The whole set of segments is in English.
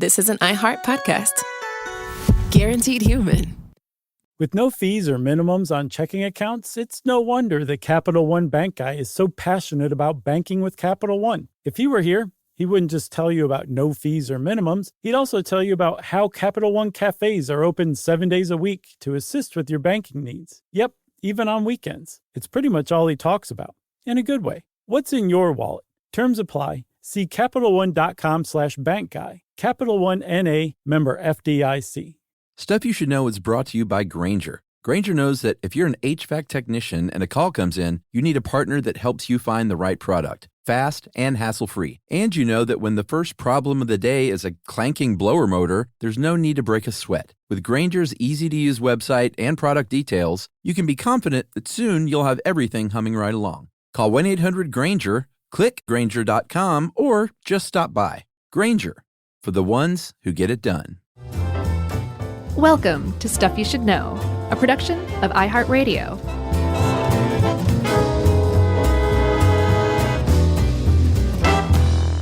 This is an iHeart podcast. Guaranteed human. With no fees or minimums on checking accounts, it's no wonder that Capital One Bank Guy is so passionate about banking with Capital One. If he were here, he wouldn't just tell you about no fees or minimums. He'd also tell you about how Capital One cafes are open 7 days a week to assist with your banking needs. Yep, even on weekends. It's pretty much all he talks about, in a good way. What's in your wallet? Terms apply. See CapitalOne.com/bankguy. Capital One N.A., member FDIC. Stuff You Should Know is brought to you by Grainger. Grainger knows that if you're an HVAC technician and a call comes in, you need a partner that helps you find the right product, fast and hassle-free. And you know that when the first problem of the day is a clanking blower motor, there's no need to break a sweat. With Grainger's easy-to-use website and product details, you can be confident that soon you'll have everything humming right along. Call 1-800-GRAINGER, click Grainger.com, or just stop by. Grainger, for the ones who get it done. Welcome to Stuff You Should Know, a production of iHeartRadio.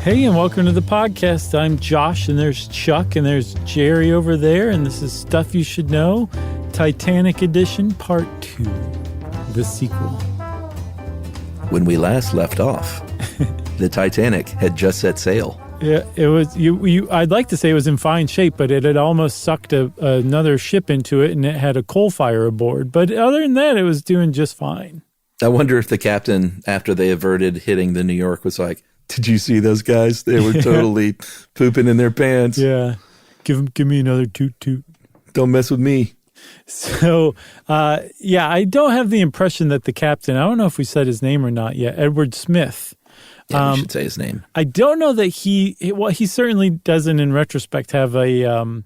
Hey, and welcome to the podcast. I'm Josh, and there's Chuck, and there's Jerry over there, and this is Stuff You Should Know, Titanic Edition, Part 2, the sequel. When we last left off, the Titanic had just set sail. Yeah, it was. I'd like to say it was in fine shape, but it had almost sucked another ship into it, and it had a coal fire aboard. But other than that, it was doing just fine. I wonder if the captain, after they averted hitting the New York, was like, "Did you see those guys? They were totally pooping in their pants." Yeah, give me another toot toot. Don't mess with me. So, I don't have the impression that the captain. I don't know if we said his name or not yet. Edward Smith. Yeah, we should say his name. I don't know that he certainly doesn't, in retrospect, have a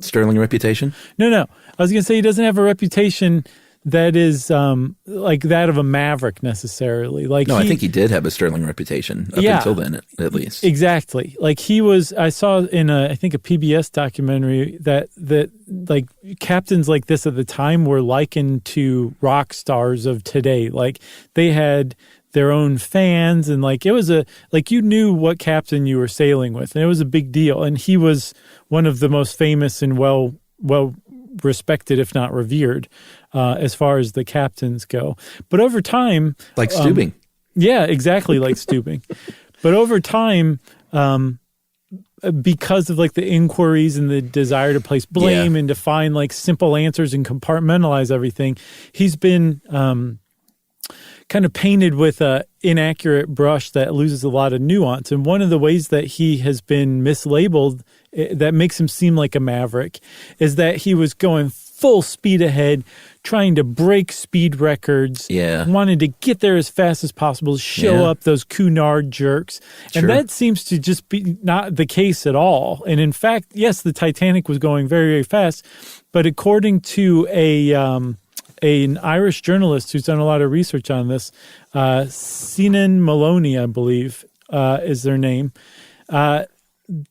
sterling reputation. No. I was going to say he doesn't have a reputation that is like that of a maverick necessarily. I think he did have a sterling reputation up until then, at least. Exactly. Like he was. I saw in a PBS documentary that like captains like this at the time were likened to rock stars of today. Like they had their own fans, and like it was you knew what captain you were sailing with, and it was a big deal. And he was one of the most famous and well respected, if not revered, as far as the captains go. But over time... Like Steubing. Yeah, exactly like Steubing. But over time, because of like the inquiries and the desire to place blame and to find like simple answers and compartmentalize everything, he's been kind of painted with an inaccurate brush that loses a lot of nuance. And one of the ways that he has been mislabeled that makes him seem like a maverick is that he was going full speed ahead, trying to break speed records, wanted to get there as fast as possible, show up those Cunard jerks. And that seems to just be not the case at all. And in fact, yes, the Titanic was going very, very fast, but according to an Irish journalist who's done a lot of research on this, Sinan Maloney, I believe, is their name.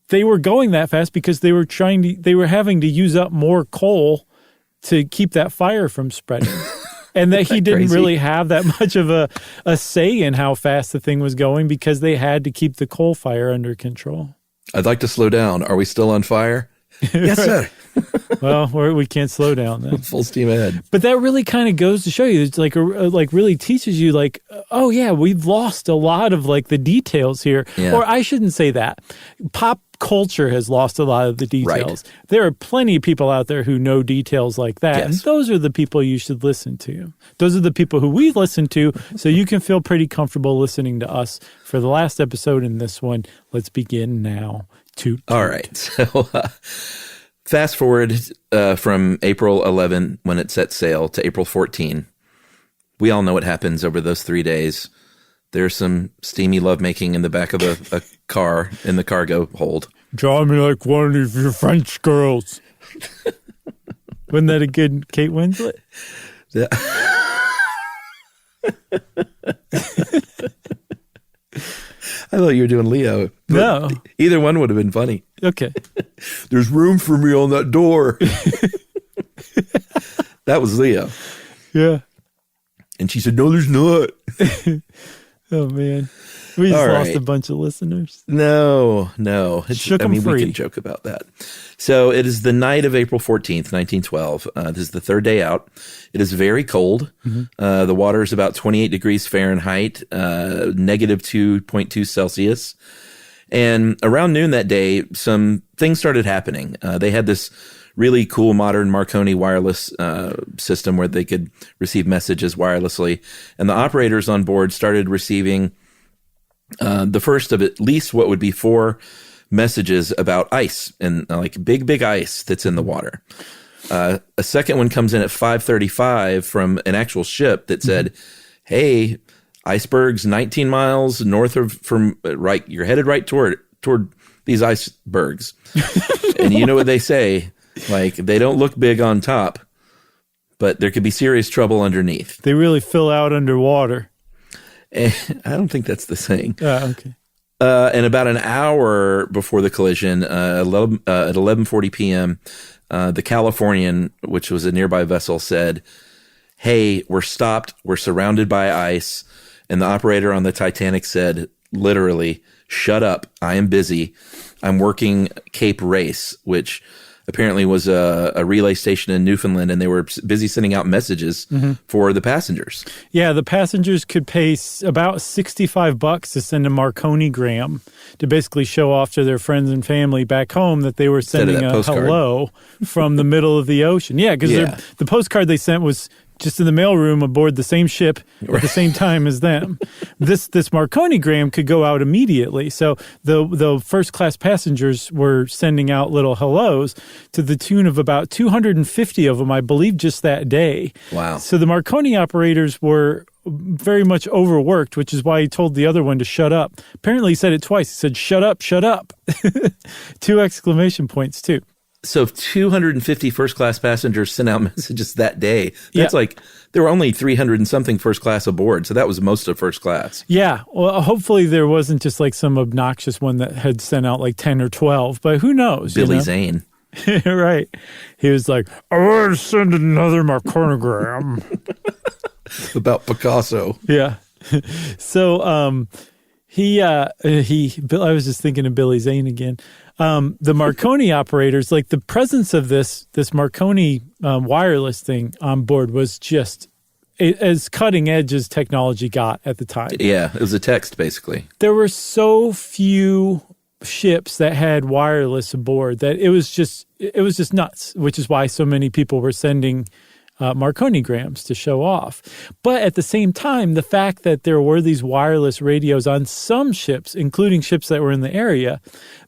They were going that fast because they were having to use up more coal to keep that fire from spreading. And that he didn't really have that much of a say in how fast the thing was going because they had to keep the coal fire under control. I'd like to slow down. Are we still on fire? Yes, sir. Well, we can't slow down then. Full steam ahead. But that really kind of goes to show you, it's like really teaches you like, oh yeah, we've lost a lot of like the details here. Yeah. Or I shouldn't say that. Pop culture has lost a lot of the details. Right. There are plenty of people out there who know details like that. Yes. And those are the people you should listen to. Those are the people who we listen to, so you can feel pretty comfortable listening to us for the last episode and this one. Let's begin now. All right. So fast forward from April 11, when it set sail, to April 14. We all know what happens over those 3 days. There's some steamy lovemaking in the back of a car in the cargo hold. Draw me like one of your French girls. Wasn't that a good Kate Winslet? Yeah. I thought you were doing Leo. No. Either one would have been funny. Okay. There's room for me on that door. That was Leo. Yeah. And she said, no, there's not. Oh, man. We just All lost right. a bunch of listeners. No. Shook 'em free. We can joke about that. So it is the night of April 14th, 1912. This is the third day out. It is very cold. The water is about 28 degrees Fahrenheit, negative 2.2 Celsius. And around noon that day, some things started happening. They had this really cool modern Marconi wireless system where they could receive messages wirelessly. And the operators on board started receiving the first of at least what would be 4 messages about ice and like big ice that's in the water. A second one comes in at 5:35 from an actual ship that said, "Hey, icebergs 19 miles north of from right. You're headed right toward these icebergs." And you know what they say? Like, they don't look big on top, but there could be serious trouble underneath. They really fill out underwater. I don't think that's the saying. Okay. And about an hour before the collision, at 11:40 p.m., the Californian, which was a nearby vessel, said, "Hey, we're stopped. We're surrounded by ice." And the operator on the Titanic said, literally, "Shut up. I am busy. I'm working Cape Race," which apparently was a relay station in Newfoundland, and they were busy sending out messages for the passengers. Yeah, the passengers could pay about $65 to send a Marconigram to basically show off to their friends and family back home that they were sending a postcard. hello from the middle of the ocean. Yeah, because the postcard they sent was just in the mailroom aboard the same ship at the same time as them. This Marconigram could go out immediately. So the first class passengers were sending out little hellos to the tune of about 250 of them, I believe, just that day. Wow. So So the Marconi operators were very much overworked, which is why he told the other one to shut up. Apparently he said it twice. He said, "Shut up, shut up." 2 exclamation points too. if 250 first-class passengers sent out messages that day, that's like there were only 300 and something first class aboard, so that was most of first class. Yeah, well, hopefully there wasn't just like some obnoxious one that had sent out like 10 or 12, but who knows? Billy Zane. Right. He was like, "I want to send another Marconigram." About Picasso. Yeah. So I was just thinking of Billy Zane again. The Marconi operators, like the presence of this Marconi wireless thing on board was just as cutting edge as technology got at the time. Yeah, it was a text, basically. There were so few ships that had wireless aboard that it was just nuts, which is why so many people were sending Marconigrams to show off. But at the same time, the fact that there were these wireless radios on some ships, including ships that were in the area,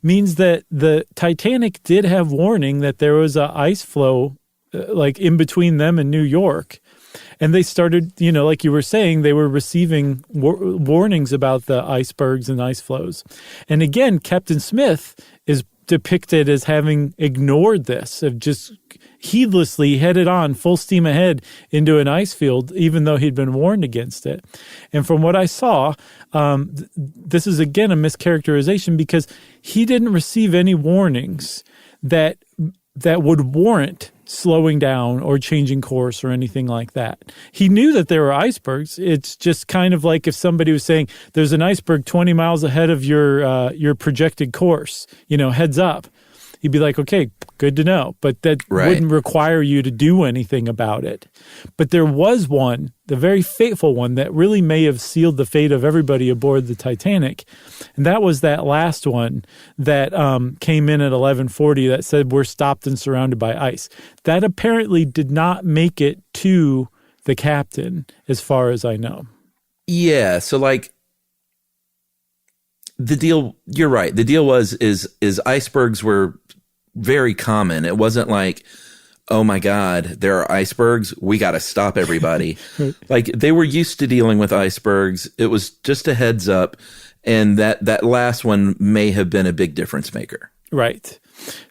means that the Titanic did have warning that there was a ice flow like in between them and New York. And they started, like you were saying, they were receiving warnings about the icebergs and ice flows. And again, Captain Smith is depicted as having ignored this, of just heedlessly headed on full steam ahead into an ice field, even though he'd been warned against it. And from what I saw, this is again a mischaracterization because he didn't receive any warnings that would warrant slowing down or changing course or anything like that. He knew that there were icebergs. It's just kind of like if somebody was saying there's an iceberg 20 miles ahead of your projected course, heads up. He'd be like, okay, good to know. But that wouldn't require you to do anything about it. But there was one, the very fateful one, that really may have sealed the fate of everybody aboard the Titanic. And that was that last one that came in at 11:40 that said we're stopped and surrounded by ice. That apparently did not make it to the captain, as far as I know. Yeah, so the deal, you're right. The deal is icebergs were very common. It wasn't like, oh my God, there are icebergs, we got to stop everybody. Right. Like, they were used to dealing with icebergs. It was just a heads up. And that last one may have been a big difference maker. Right.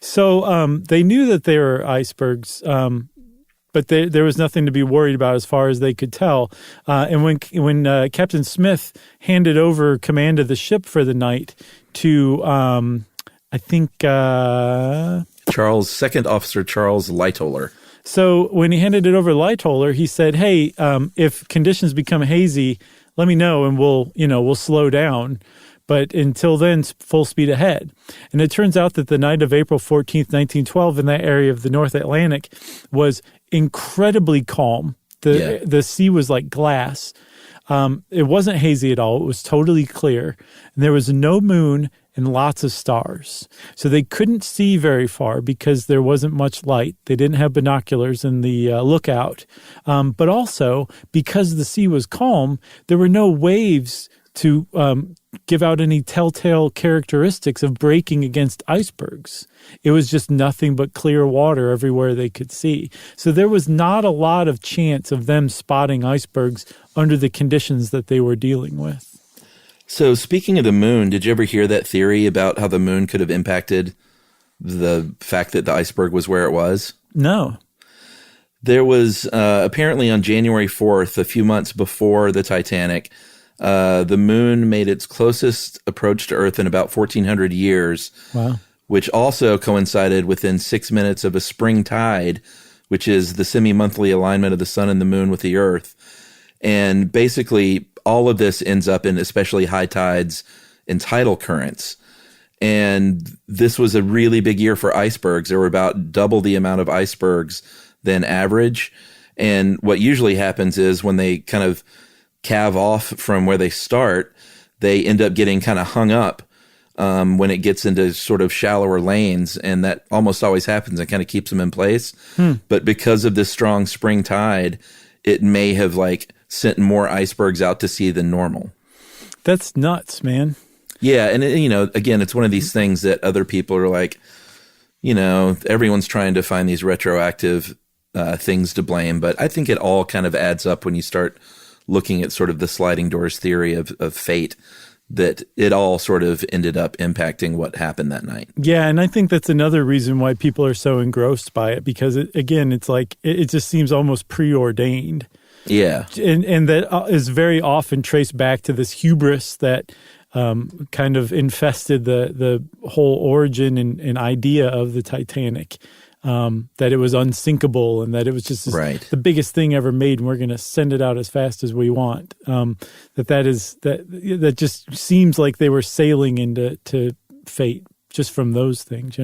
So they knew that there were icebergs, but there was nothing to be worried about as far as they could tell. And when Captain Smith handed over command of the ship for the night to, I think... Second Officer Charles Lightoller. So when he handed it over to Lightoller, he said, hey, if conditions become hazy, let me know and we'll slow down. But until then, full speed ahead. And it turns out that the night of April 14th, 1912, in that area of the North Atlantic was incredibly calm. The sea was like glass. It wasn't hazy at all. It was totally clear. And there was no moon and lots of stars. So they couldn't see very far because there wasn't much light. They didn't have binoculars in the lookout. But also, because the sea was calm, there were no waves to give out any telltale characteristics of breaking against icebergs. It was just nothing but clear water everywhere they could see. So there was not a lot of chance of them spotting icebergs under the conditions that they were dealing with. So speaking of the moon, did you ever hear that theory about how the moon could have impacted the fact that the iceberg was where it was? No. There was apparently on January 4th, a few months before the Titanic, the moon made its closest approach to Earth in about 1,400 years. Wow. Which also coincided within 6 minutes of a spring tide, which is the semi-monthly alignment of the sun and the moon with the Earth. And basically, all of this ends up in especially high tides and tidal currents. And this was a really big year for icebergs. There were about double the amount of icebergs than average. And what usually happens is when they kind of calve off from where they start, they end up getting kind of hung up when it gets into sort of shallower lanes, and that almost always happens and kind of keeps them in place. But because of this strong spring tide, it may have like sent more icebergs out to sea than normal. That's nuts, man. Yeah, and again, it's one of these things that other people are like, everyone's trying to find these retroactive things to blame, but I think it all kind of adds up when you start looking at sort of the sliding doors theory of fate, that it all sort of ended up impacting what happened that night. Yeah, and I think that's another reason why people are so engrossed by it, because, it's like it just seems almost preordained. Yeah. And that is very often traced back to this hubris that kind of infested the whole origin and idea of the Titanic. That it was unsinkable and that it was just the biggest thing ever made, and we're going to send it out as fast as we want. That just seems like they were sailing into fate just from those things,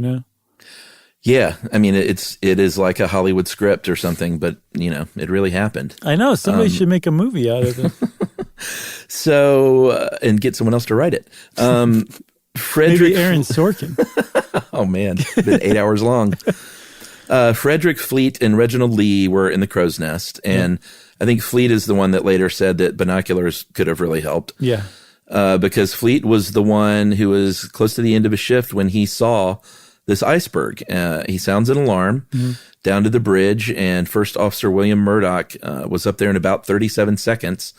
Yeah, I mean it is like a Hollywood script or something, but it really happened. I know somebody should make a movie out of it. So and get someone else to write it. Maybe Aaron Sorkin. Oh man, been 8 hours long. Frederick Fleet and Reginald Lee were in the crow's nest, and I think Fleet is the one that later said that binoculars could have really helped. Yeah. Because Fleet was the one who was close to the end of his shift when he saw this iceberg. He sounds an alarm down to the bridge, and First Officer William Murdoch was up there in about 37 seconds,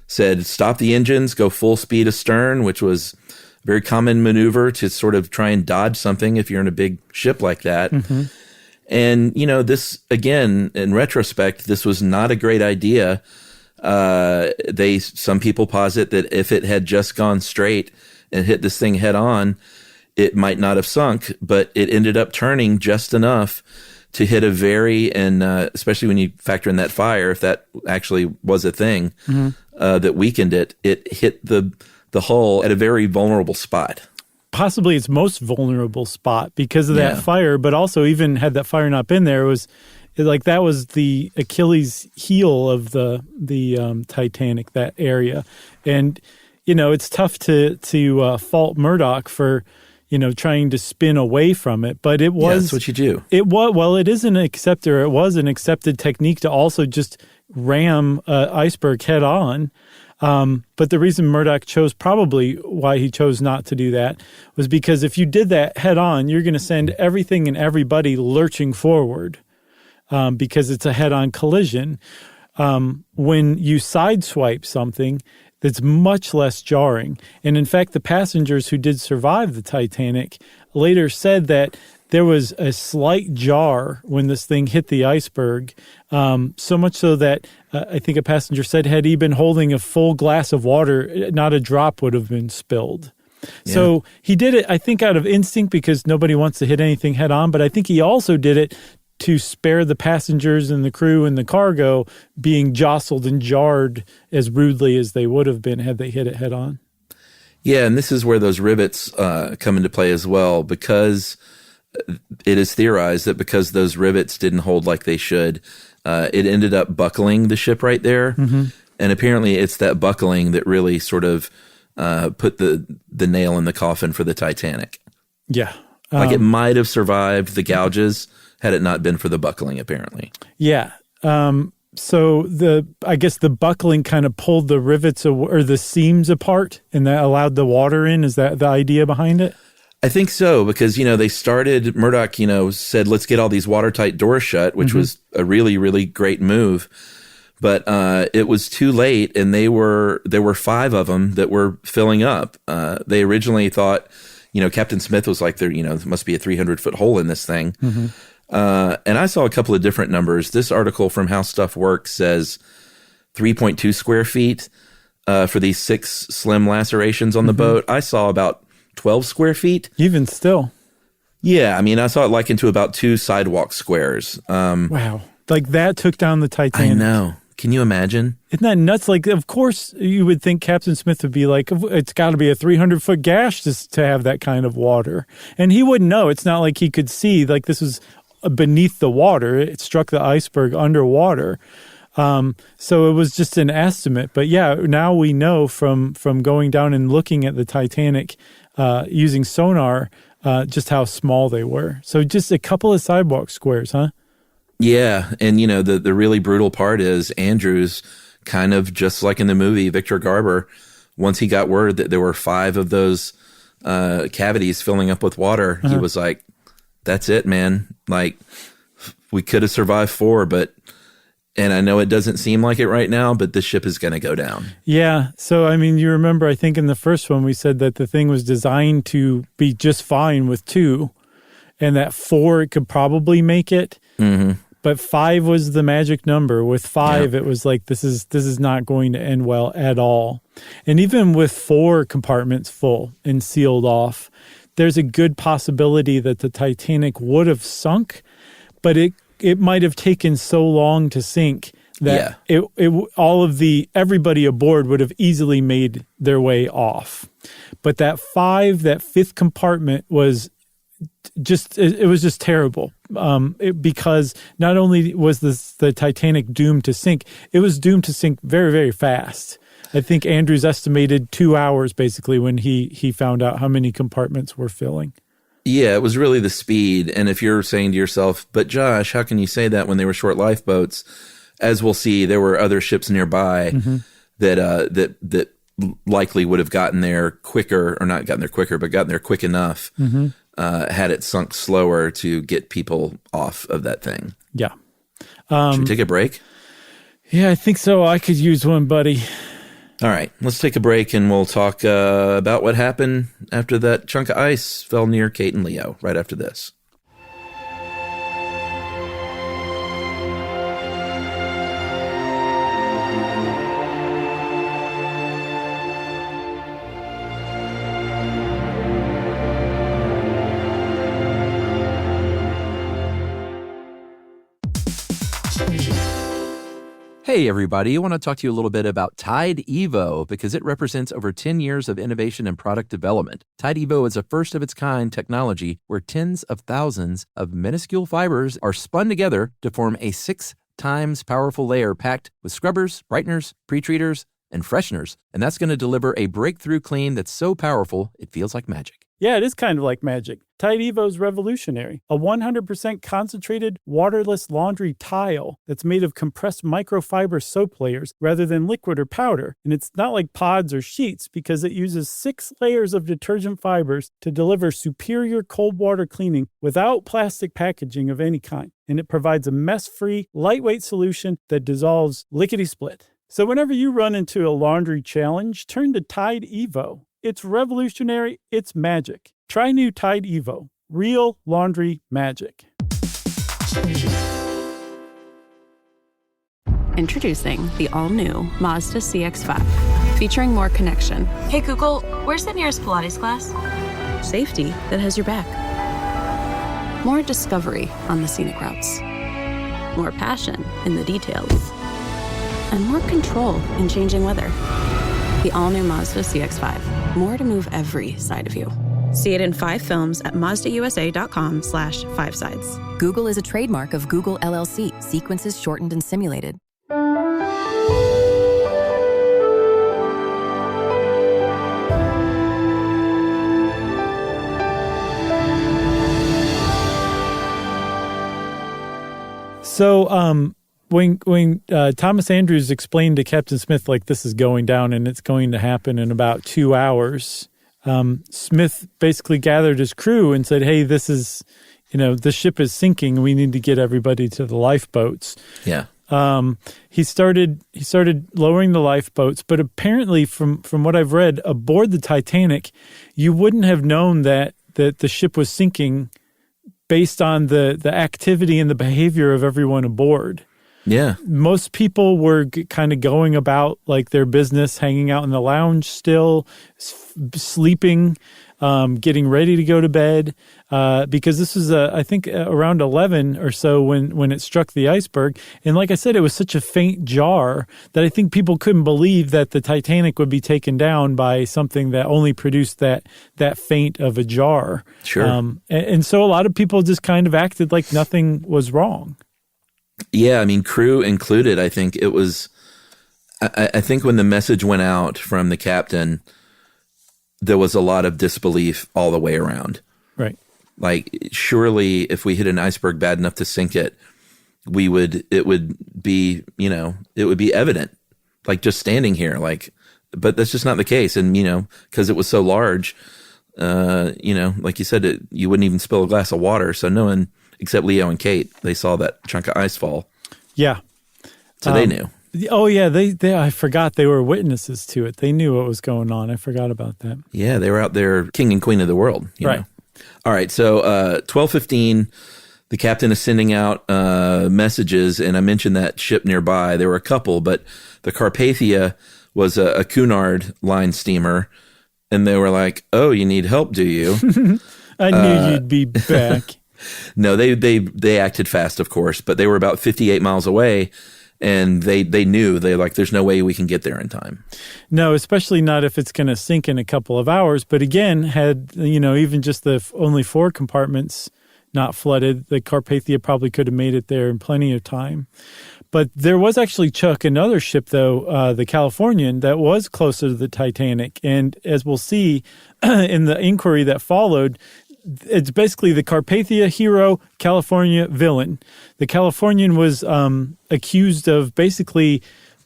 said, "Stop the engines, go full speed astern," which was a very common maneuver to sort of try and dodge something if you're in a big ship like that. And, this, again, in retrospect, this was not a great idea. Some people posit that if it had just gone straight and hit this thing head on, it might not have sunk, but it ended up turning just enough to hit and especially when you factor in that fire, if that actually was a thing that weakened it, it hit the hull at a very vulnerable spot. Possibly its most vulnerable spot because of that fire, but also even had that fire not been there, that was the Achilles heel of the Titanic, that area. And, it's tough to fault Murdoch for, trying to spin away from it, but it was... that's what you do. It was an accepted technique to also just ram iceberg head on. But the reason Murdoch probably why he chose not to do that, was because if you did that head on, you're going to send everything and everybody lurching forward because it's a head-on collision. When you sideswipe something, that's much less jarring. And in fact, the passengers who did survive the Titanic later said that there was a slight jar when this thing hit the iceberg, so much so that I think a passenger said had he been holding a full glass of water, not a drop would have been spilled. Yeah. So he did it, I think, out of instinct because nobody wants to hit anything head on, but I think he also did it to spare the passengers and the crew and the cargo being jostled and jarred as rudely as they would have been had they hit it head on. Yeah, and this is where those rivets come into play as well, because it is theorized that because those rivets didn't hold like they should, it ended up buckling the ship right there. Mm-hmm. And apparently it's that buckling that really sort of put the nail in the coffin for the Titanic. Yeah. Like it might have survived the gouges had it not been for the buckling, apparently. Yeah. So I guess the buckling kind of pulled the rivets or the seams apart, and that allowed the water in. Is that the idea behind it? I think so, because, they started, Murdoch, said, let's get all these watertight doors shut, which was a really, really great move. But it was too late, and there were 5 of them that were filling up. They originally thought, Captain Smith was like, there must be a 300-foot hole in this thing. Mm-hmm. And I saw a couple of different numbers. This article from How Stuff Works says 3.2 square feet for these 6 slim lacerations on the boat. I saw about 12 square feet. Even still. Yeah, I saw it likened to about 2 sidewalk squares. Wow. Like that took down the Titanic. I know. Can you imagine? Isn't that nuts? Like, of course, you would think Captain Smith would be like, it's got to be a 300-foot gash to have that kind of water. And he wouldn't know. It's not like he could see. Like, this was beneath the water. It struck the iceberg underwater. So it was just an estimate. But yeah, now we know from going down and looking at the Titanic using sonar just how small they were. So just a couple of sidewalk squares, huh? Yeah, and the really brutal part is Andrews, kind of just like in the movie Victor Garber, once he got word that there were 5 of those cavities filling up with water, he was like, that's it, man. Like, we could have survived 4, and I know it doesn't seem like it right now, but this ship is going to go down. Yeah. So, you remember, I think in the first one, we said that the thing was designed to be just fine with 2, and that 4, it could probably make it. Mm-hmm. But 5 was the magic number. With 5, It was like, this is not going to end well at all. And even with 4 compartments full and sealed off, there's a good possibility that the Titanic would have sunk, but it might have taken so long to sink that everybody aboard would have easily made their way off. But that 5th compartment was it was just terrible. Because not only was the Titanic doomed to sink, it was doomed to sink very, very fast. I think Andrews estimated 2 hours basically when he found out how many compartments were filling. Yeah, it was really the speed. And if you're saying to yourself, but Josh, how can you say that when they were short lifeboats? As we'll see, there were other ships nearby that likely would have gotten there quicker, or not gotten there quicker, but gotten there quick enough. Mm-hmm. Had it sunk slower to get people off of that thing. Yeah. Should we take a break? Yeah, I think so. I could use one, buddy. All right, let's take a break and we'll talk about what happened after that chunk of ice fell near Kate and Leo right after this. Hey, everybody. I want to talk to you a little bit about Tide Evo because it represents over 10 years of innovation and product development. Tide Evo is a first-of-its-kind technology where tens of thousands of minuscule fibers are spun together to form a 6 times powerful layer packed with scrubbers, brighteners, pre-treaters, and fresheners. And that's going to deliver a breakthrough clean that's so powerful, it feels like magic. Yeah, it is kind of like magic. Tide Evo is revolutionary. A 100% concentrated, waterless laundry tile that's made of compressed microfiber soap layers rather than liquid or powder. And it's not like pods or sheets because it uses 6 layers of detergent fibers to deliver superior cold water cleaning without plastic packaging of any kind. And it provides a mess-free, lightweight solution that dissolves lickety-split. So whenever you run into a laundry challenge, turn to Tide Evo. It's revolutionary. It's magic. Try new Tide Evo. Real laundry magic. Introducing the all-new Mazda CX-5, featuring more connection. Hey Google, where's the nearest Pilates class? Safety that has your back. More discovery on the scenic routes. more passion in the details, and more control in changing weather. The all-new Mazda CX-5. More to move every side of you. See it in 5 films at mazdausa.com/5sides. Google is a trademark of Google LLC. Sequences shortened and simulated. So, when Thomas Andrews explained to Captain Smith, like, this is going down and it's going to happen in about 2 hours, Smith basically gathered his crew and said, hey, this is, the ship is sinking. We need to get everybody to the lifeboats. Yeah. He started lowering the lifeboats, but apparently from what I've read, aboard the Titanic, you wouldn't have known that the ship was sinking based on the activity and the behavior of everyone aboard. Yeah. Most people were kind of going about like their business, hanging out in the lounge still, sleeping, getting ready to go to bed, because this was, I think, around 11 or so when it struck the iceberg. And like I said, it was such a faint jar that I think people couldn't believe that the Titanic would be taken down by something that only produced that faint of a jar. Sure. And so a lot of people just kind of acted like nothing was wrong. Yeah, I mean, crew included. I think it was, I think when the message went out from the captain, there was a lot of disbelief all the way around. Right. Like, surely if we hit an iceberg bad enough to sink it, it would be evident, like just standing here, like, but that's just not the case. And, because it was so large, like you said, you wouldn't even spill a glass of water. So no one, except Leo and Kate, they saw that chunk of ice fall. Yeah. So they knew. Oh, yeah. They I forgot they were witnesses to it. They knew what was going on. I forgot about that. Yeah, they were out there king and queen of the world. You know? All right. So 12:15, the captain is sending out messages. And I mentioned that ship nearby. There were a couple, but the Carpathia was a Cunard line steamer. And they were like, oh, you need help, do you? I knew you'd be back. No, they acted fast, of course, but they were about 58 miles away, and they knew, there's no way we can get there in time. No, especially not if it's going to sink in a couple of hours. But again, had, even just the only 4 compartments not flooded, the Carpathia probably could have made it there in plenty of time. But there was actually, Chuck, another ship, though, the Californian, that was closer to the Titanic. And as we'll see in the inquiry that followed, it's basically the Carpathia hero, California villain. The Californian was accused of basically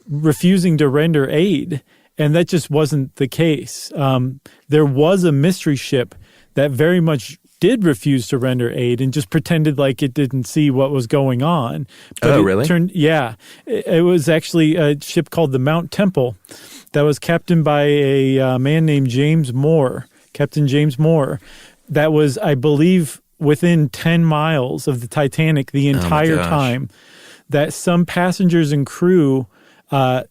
refusing to render aid, and that just wasn't the case. There was a mystery ship that very much did refuse to render aid and just pretended like it didn't see what was going on. But really? It was actually a ship called the Mount Temple that was captained by a man named Captain James Moore. That was, I believe, within 10 miles of the Titanic the entire time. That some passengers and crew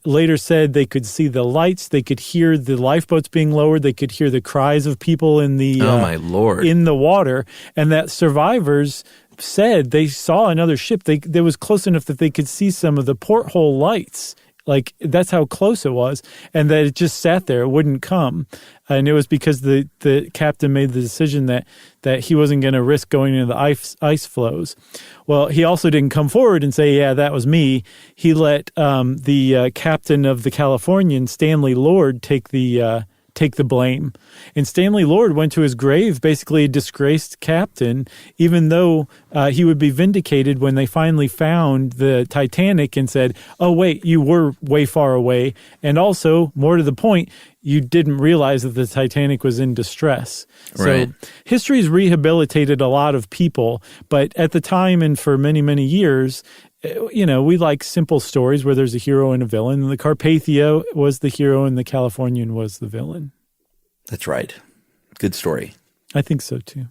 later said they could see the lights, they could hear the lifeboats being lowered, they could hear the cries of people in the my Lord, in the water, and that survivors said they saw another ship. They was close enough that they could see some of the porthole lights. Like, that's how close it was, and that it just sat there, it wouldn't come. And it was because the captain made the decision that he wasn't going to risk going into the ice flows. Well, he also didn't come forward and say, yeah, that was me. He let the captain of the Californian, Stanley Lord, take the blame. And Stanley Lord went to his grave, basically a disgraced captain, even though he would be vindicated when they finally found the Titanic and said, oh, wait, you were way far away. And also, more to the point, you didn't realize that the Titanic was in distress. Right. So history's rehabilitated a lot of people, but at the time and for many, many years, we like simple stories where there's a hero and a villain. And the Carpathia was the hero and the Californian was the villain. That's right. Good story. I think so, too.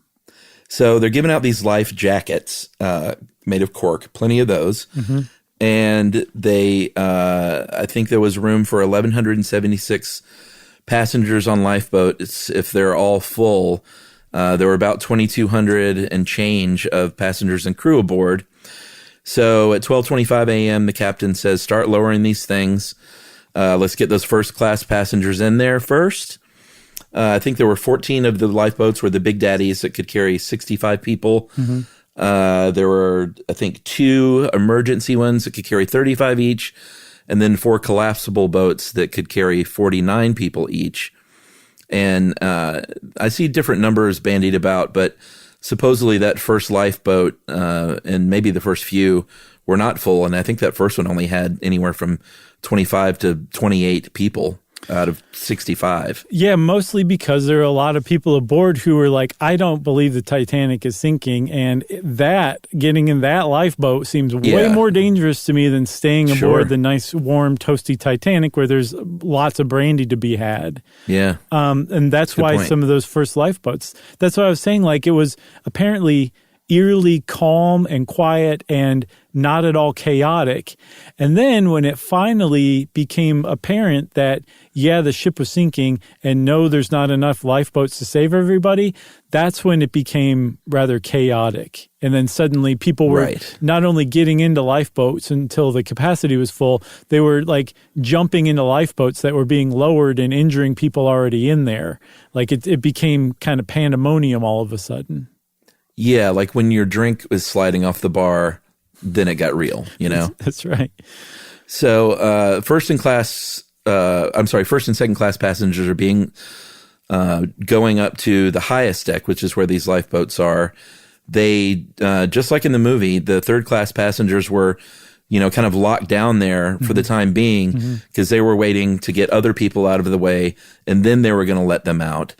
So they're giving out these life jackets made of cork, plenty of those. Mm-hmm. And they, I think there was room for 1,176 passengers on lifeboats. If they're all full, there were about 2,200 and change of passengers and crew aboard. So at 12:25 a.m., the captain says, start lowering these things. Let's get those first class passengers in there first. I think there were 14 of the lifeboats were the Big Daddies that could carry 65 people. There were, I think, 2 emergency ones that could carry 35 each, and then 4 collapsible boats that could carry 49 people each. And I see different numbers bandied about, but supposedly that first lifeboat and maybe the first few were not full, and I think that first one only had anywhere from 25 to 28 people out of 65. Yeah, mostly because there are a lot of people aboard who were like, I don't believe the Titanic is sinking, and that getting in that lifeboat seems way more dangerous to me than staying aboard the nice, warm, toasty Titanic where there's lots of brandy to be had. Yeah. And that's why some of those first lifeboats, that's what I was saying, like it was apparently eerily calm and quiet and not at all chaotic. And then when it finally became apparent that, yeah, the ship was sinking and no, there's not enough lifeboats to save everybody, that's when it became rather chaotic. And then suddenly people were not only getting into lifeboats until the capacity was full, they were like jumping into lifeboats that were being lowered and injuring people already in there. Like it became kind of pandemonium all of a sudden. Yeah, like when your drink was sliding off the bar, then it got real, you know? That's right. So first and second class passengers are being going up to the highest deck, which is where these lifeboats are. They, just like in the movie, the third class passengers were, you know, kind of locked down there for the time being because they were waiting to get other people out of the way, and then they were going to let them out.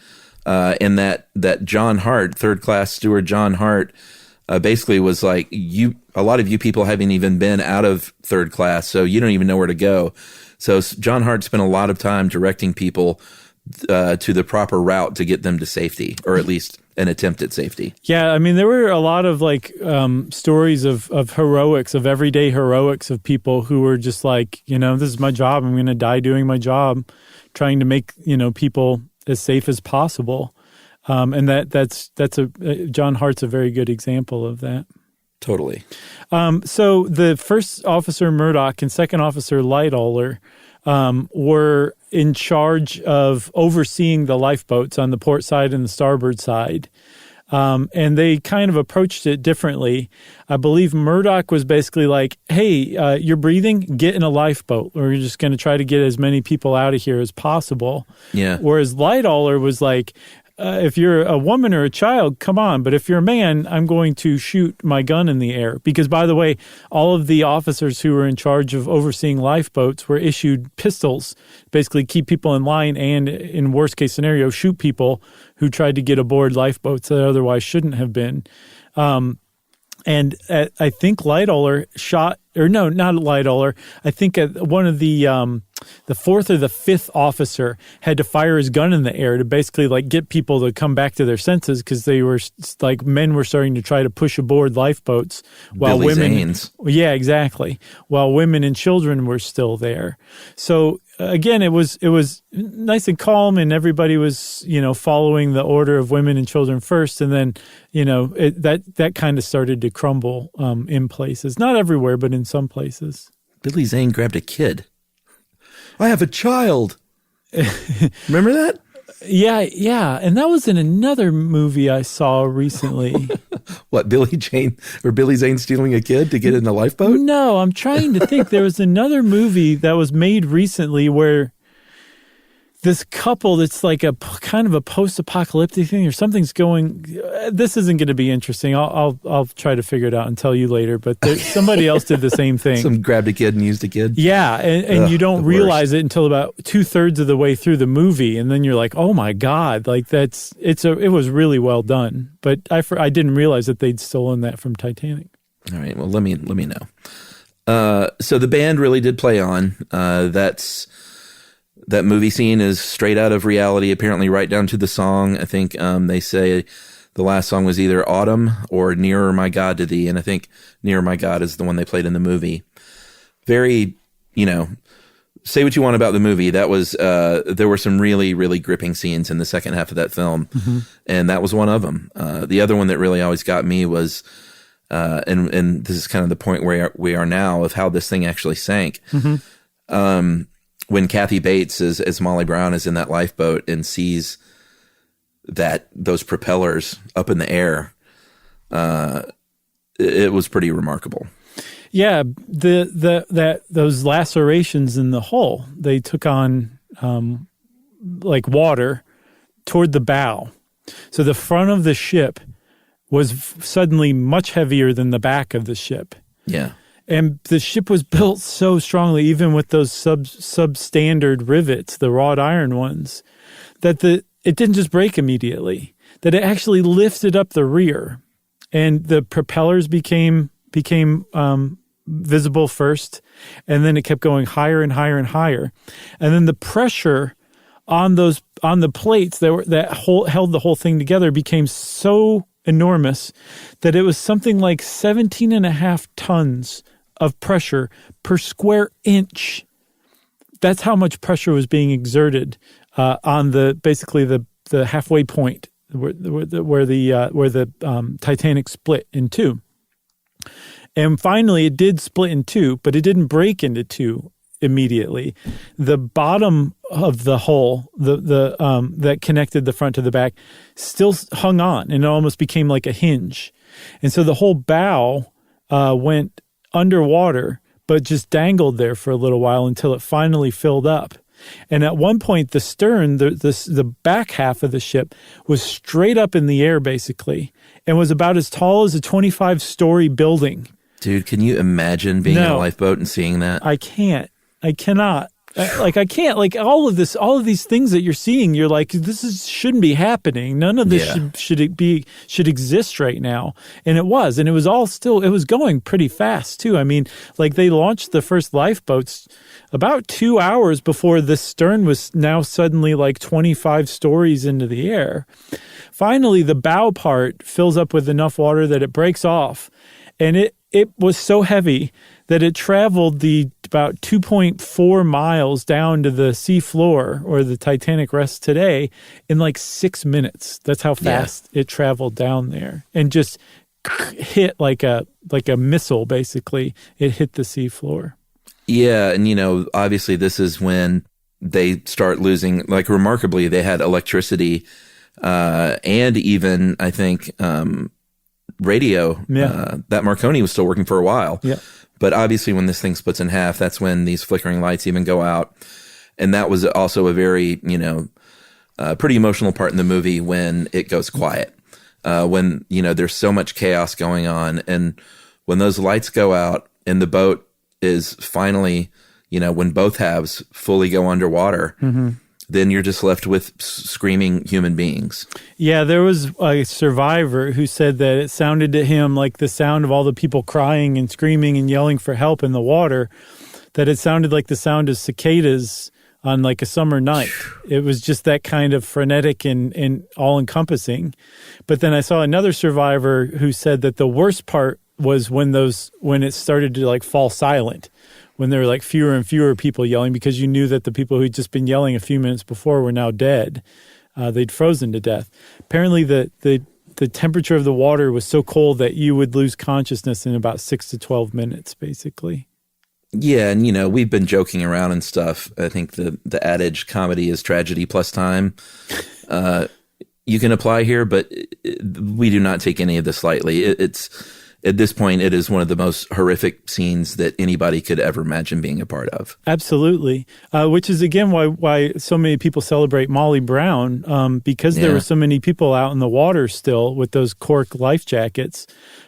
And that John Hart, third class steward John Hart, basically was like, a lot of you people haven't even been out of third class, so you don't even know where to go. So John Hart spent a lot of time directing people to the proper route to get them to safety, or at least an attempt at safety. Yeah, I mean, there were a lot of like stories of heroics, of everyday heroics of people who were just like, you know, this is my job. I'm going to die doing my job, trying to make, you know, people as safe as possible. And that's John Hart's a very good example of that. Totally. So the first officer Murdoch and second officer Lightoller were in charge of overseeing the lifeboats on the port side and the starboard side. And they kind of approached it differently. I believe Murdoch was basically like, hey, you're breathing, get in a lifeboat. We're just going to try to get as many people out of here as possible. Yeah. Whereas Lightoller was like, if you're a woman or a child, come on. But if you're a man, I'm going to shoot my gun in the air. Because, by the way, all of the officers who were in charge of overseeing lifeboats were issued pistols, basically keep people in line and, in worst case scenario, shoot people who tried to get aboard lifeboats that otherwise shouldn't have been. And I think Lightoller shot, or no, not Lightoller. I think one of the fourth or the fifth officer had to fire his gun in the air to basically like get people to come back to their senses because they were like men were starting to try to push aboard lifeboats while Billy women. Zane's. Yeah, exactly. While women and children were still there. So again, it was nice and calm, and everybody was, you know, following the order of women and children first, and then, you know, that kind of started to crumble in places, not everywhere, but in some places. Billy Zane grabbed a kid. I have a child. Remember that? Yeah, and that was in another movie I saw recently. What, Billy Zane stealing a kid to get in a lifeboat? No, I'm trying to think. There was another movie that was made recently where this couple that's like a kind of a post-apocalyptic thing or something's going. This isn't going to be interesting. I'll try to figure it out and tell you later. But somebody else did the same thing. Some grabbed a kid and used a kid. Yeah, and you don't realize it until about 2/3 of the way through the movie, and then you're like, oh my god, like it was really well done. But I didn't realize that they'd stolen that from Titanic. All right, well let me know. So the band really did play on. That movie scene is straight out of reality, apparently right down to the song. I think they say the last song was either Autumn or Nearer My God to Thee, and I think Nearer My God is the one they played in the movie. Very, you know, say what you want about the movie. That was there were some really, really gripping scenes in the second half of that film, and that was one of them. The other one that really always got me was and this is kind of the point where we are now of how this thing actually sank. When Kathy Bates, as Molly Brown, is in that lifeboat and sees that those propellers up in the air, it was pretty remarkable. Yeah, those lacerations in the hull, they took on like water toward the bow. So the front of the ship was suddenly much heavier than the back of the ship. Yeah. And the ship was built so strongly, even with those substandard rivets, the wrought iron ones, that it didn't just break immediately, that it actually lifted up the rear. And the propellers became visible first, and then it kept going higher and higher and higher. And then the pressure on the plates that held the whole thing together became so enormous that it was something like 17 and a half tons of pressure per square inch. That's how much pressure was being exerted on basically the halfway point where the Titanic split in two. And finally, it did split in two, but it didn't break into two immediately. The bottom of the hull, that connected the front to the back, still hung on, and it almost became like a hinge. And so the whole bow went underwater, but just dangled there for a little while until it finally filled up. And at one point, the stern, the back half of the ship, was straight up in the air, basically, and was about as tall as a 25-story building. Dude, can you imagine being in a lifeboat and seeing that? I can't. I cannot. I can't. Like all of these things that you're seeing, you're like, shouldn't be happening. None of this should exist right now. And it was. And it was it was going pretty fast too. I mean, like they launched the first lifeboats about 2 hours before the stern was now suddenly like 25 stories into the air. Finally, the bow part fills up with enough water that it breaks off. And it was so heavy that it traveled about 2.4 miles down to the sea floor, or the Titanic rests today, in like 6 minutes. That's how fast it traveled down there, and just hit like a missile. Basically, it hit the sea floor. Yeah, and obviously this is when they start losing. Like remarkably, they had electricity, and even I think radio. Yeah. That Marconi was still working for a while. Yeah. But obviously when this thing splits in half, that's when these flickering lights even go out. And that was also a very, pretty emotional part in the movie when it goes quiet. When, there's so much chaos going on. And when those lights go out and the boat is finally, when both halves fully go underwater, then you're just left with screaming human beings. Yeah, there was a survivor who said that it sounded to him like the sound of all the people crying and screaming and yelling for help in the water, that it sounded like the sound of cicadas on like a summer night. It was just that kind of frenetic and all-encompassing. But then I saw another survivor who said that the worst part was when it started to like fall silent, when there were like fewer and fewer people yelling, because you knew that the people who'd just been yelling a few minutes before were now dead. They'd frozen to death. Apparently the temperature of the water was so cold that you would lose consciousness in about 6 to 12 minutes, basically. Yeah, and we've been joking around and stuff. I think the adage, comedy is tragedy plus time. You can apply here, but we do not take any of this lightly. It's at this point, it is one of the most horrific scenes that anybody could ever imagine being a part of. Absolutely. Which is, again, why so many people celebrate Molly Brown, because there were so many people out in the water still with those cork life jackets.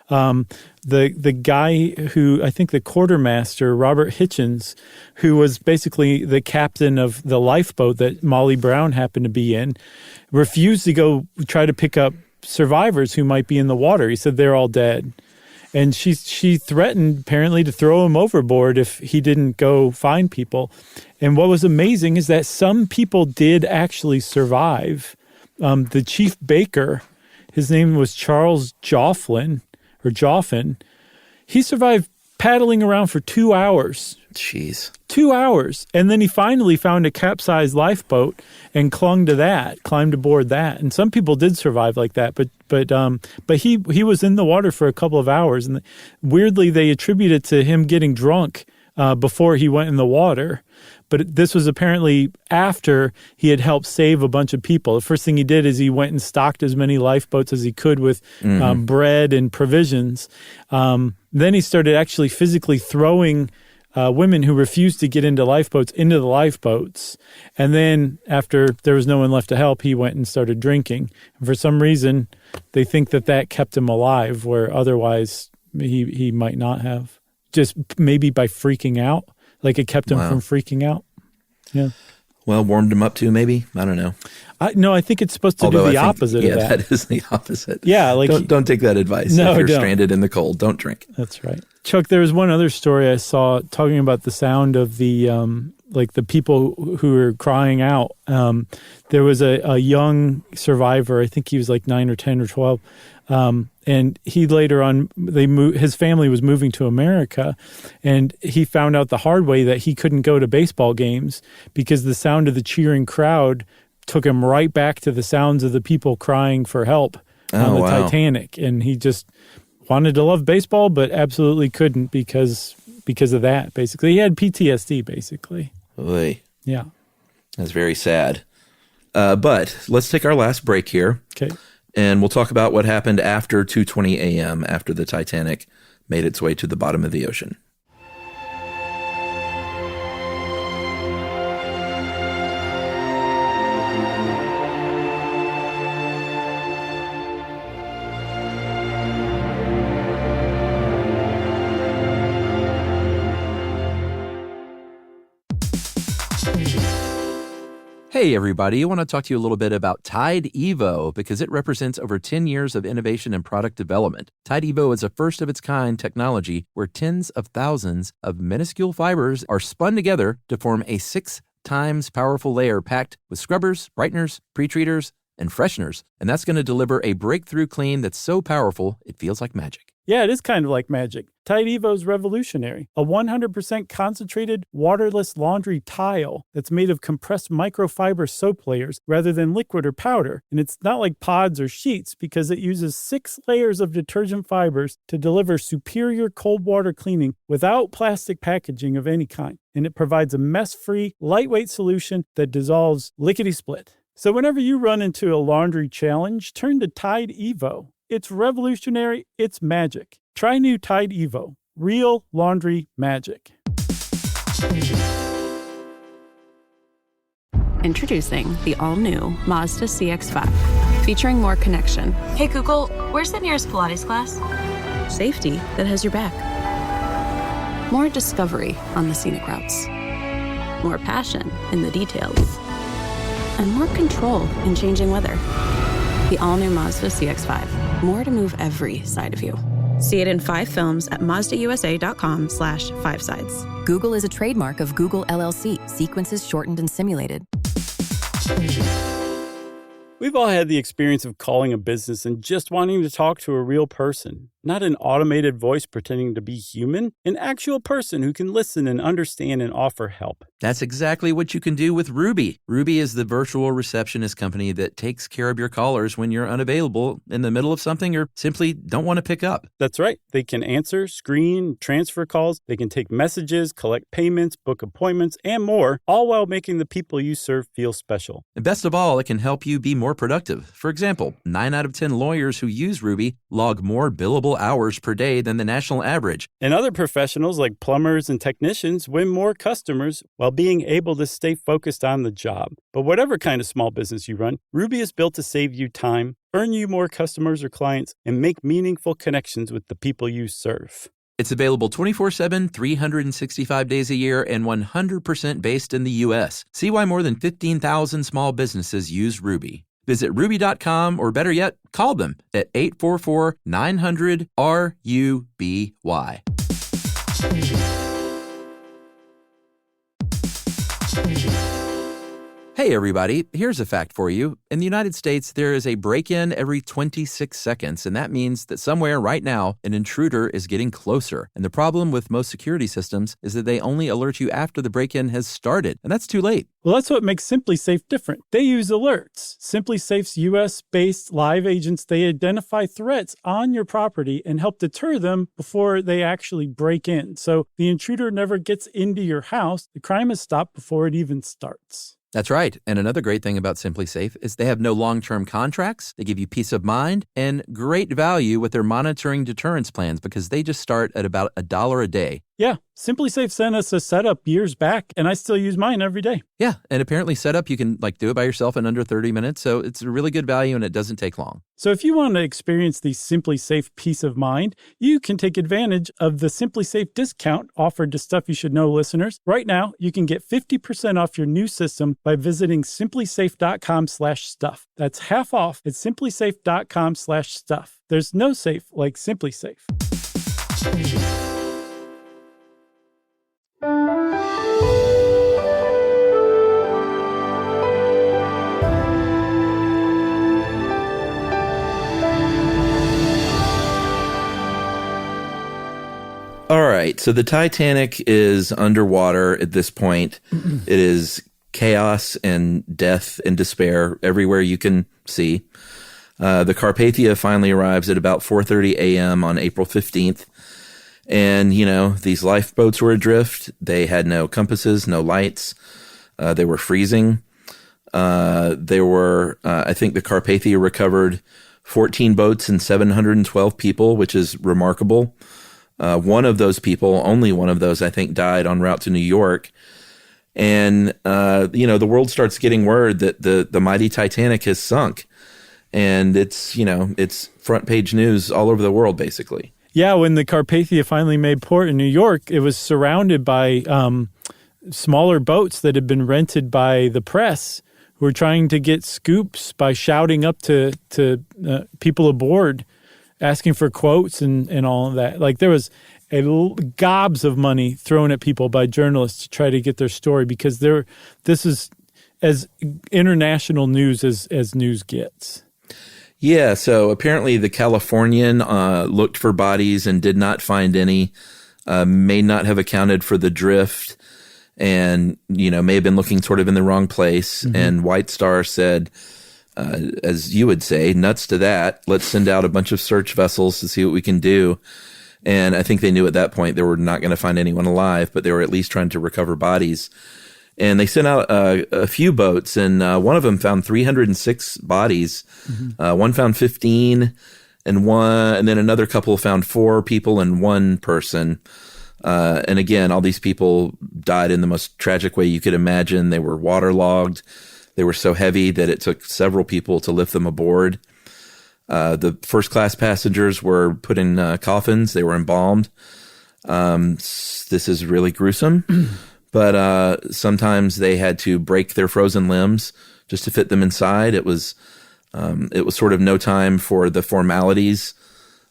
The guy who, I think the quartermaster, Robert Hitchens, who was basically the captain of the lifeboat that Molly Brown happened to be in, refused to go try to pick up survivors who might be in the water. He said they're all dead. And she threatened, apparently, to throw him overboard if he didn't go find people. And what was amazing is that some people did actually survive. The chief baker, his name was Charles Joffin. He survived paddling around for 2 hours Jeez. 2 hours. And then he finally found a capsized lifeboat and climbed aboard that. And some people did survive like that, but he was in the water for a couple of hours. And weirdly, they attribute it to him getting drunk before he went in the water. But this was apparently after he had helped save a bunch of people. The first thing he did is he went and stocked as many lifeboats as he could with bread and provisions. Then he started actually physically throwing women who refused to get into lifeboats into the lifeboats. And then after there was no one left to help, he went and started drinking. And for some reason, they think that kept him alive, where otherwise he might not have. Just maybe by freaking out. Like it kept him from freaking out. Yeah. Well, warmed him up too, maybe? I don't know. No, I think it's supposed to do the opposite of that. Yeah, that is the opposite. Yeah. Like don't take that advice. No, if you're don't. stranded in the cold, don't drink. That's right. Chuck, there was one other story I saw talking about the sound of the the people who were crying out. There was a young survivor. I think he was like 9 or 10 or 12. And he later on, his family was moving to America, and he found out the hard way that he couldn't go to baseball games because the sound of the cheering crowd took him right back to the sounds of the people crying for help on the Titanic. And he just wanted to love baseball, but absolutely couldn't because of that, basically. He had PTSD, basically. Oy. Yeah. That's very sad. But let's take our last break here. Okay. And we'll talk about what happened after 2:20 a.m., after the Titanic made its way to the bottom of the ocean. Hey, everybody. I want to talk to you a little bit about Tide Evo because it represents over 10 years of innovation and product development. Tide Evo is a first-of-its-kind technology where tens of thousands of minuscule fibers are spun together to form a 6 times powerful layer packed with scrubbers, brighteners, pre-treaters, and fresheners. And that's going to deliver a breakthrough clean that's so powerful, it feels like magic. Yeah, it is kind of like magic. Tide Evo is revolutionary. A 100% concentrated, waterless laundry tile that's made of compressed microfiber soap layers rather than liquid or powder. And it's not like pods or sheets because it uses 6 layers of detergent fibers to deliver superior cold water cleaning without plastic packaging of any kind. And it provides a mess-free, lightweight solution that dissolves lickety-split. So whenever you run into a laundry challenge, turn to Tide Evo. It's revolutionary. It's magic. Try new Tide Evo. Real laundry magic. Introducing the all-new Mazda CX-5, featuring more connection, Hey Google, where's the nearest Pilates class? safety that has your back, more discovery on the scenic routes, more passion in the details, and more control in changing weather. The all-new Mazda CX-5. More to move every side of you. See it in 5 films at MazdaUSA.com/5sides. Google is a trademark of Google LLC. Sequences shortened and simulated. We've all had the experience of calling a business and just wanting to talk to a real person. Not an automated voice pretending to be human, an actual person who can listen and understand and offer help. That's exactly what you can do with Ruby. Ruby is the virtual receptionist company that takes care of your callers when you're unavailable in the middle of something or simply don't want to pick up. That's right. They can answer, screen, transfer calls. They can take messages, collect payments, book appointments, and more, all while making the people you serve feel special. And best of all, it can help you be more productive. For example, 9 out of 10 lawyers who use Ruby log more billable hours per day than the national average. And other professionals like plumbers and technicians win more customers while being able to stay focused on the job. But whatever kind of small business you run, Ruby is built to save you time, earn you more customers or clients, and make meaningful connections with the people you serve. It's available 24/7, 365 days a year, and 100% based in the U.S. See why more than 15,000 small businesses use Ruby. Visit ruby.com or better yet, call them at 844-900-RUBY. Hey, everybody. Here's a fact for you. In the United States, there is a break-in every 26 seconds, and that means that somewhere right now, an intruder is getting closer. And the problem with most security systems is that they only alert you after the break-in has started, and that's too late. Well, that's what makes SimpliSafe different. They use alerts. SimpliSafe's U.S.-based live agents, they identify threats on your property and help deter them before they actually break in. So the intruder never gets into your house. The crime is stopped before it even starts. That's right. And another great thing about SimpliSafe is they have no long-term contracts. They give you peace of mind and great value with their monitoring deterrence plans because they just start at about $1 a day. Yeah, SimpliSafe sent us a setup years back, and I still use mine every day. Yeah, and apparently setup, you can do it by yourself in under 30 minutes. So it's a really good value and it doesn't take long. So if you want to experience the SimpliSafe peace of mind, you can take advantage of the SimpliSafe discount offered to Stuff You Should Know listeners. Right now, you can get 50% off your new system by visiting simplisafe.com/stuff. That's half off at simplisafe.com/stuff. There's no safe like SimpliSafe. All right, so the Titanic is underwater at this point. It is chaos and death and despair everywhere you can see. The Carpathia finally arrives at about 4:30 a.m. on April 15th. And, these lifeboats were adrift. They had no compasses, no lights. They were freezing. I think the Carpathia recovered 14 boats and 712 people, which is remarkable. One of those people, only one of those, I think, died en route to New York. And, the world starts getting word that the mighty Titanic has sunk. And it's front page news all over the world, basically. Yeah, when the Carpathia finally made port in New York, it was surrounded by smaller boats that had been rented by the press who were trying to get scoops by shouting up to people aboard, asking for quotes and all of that. There was gobs of money thrown at people by journalists to try to get their story because this is as international news as news gets. Yeah, so apparently the Californian looked for bodies and did not find any, may not have accounted for the drift and, may have been looking sort of in the wrong place. Mm-hmm. And White Star said, as you would say, nuts to that. Let's send out a bunch of search vessels to see what we can do. And I think they knew at that point they were not going to find anyone alive, but they were at least trying to recover bodies. And they sent out a few boats, and one of them found 306 bodies. Mm-hmm. One found 15, and then another couple found 4 people and 1 person. And again, all these people died in the most tragic way you could imagine. They were waterlogged. They were so heavy that it took several people to lift them aboard. The first-class passengers were put in coffins. They were embalmed. This is really gruesome. But sometimes they had to break their frozen limbs just to fit them inside. It was sort of no time for the formalities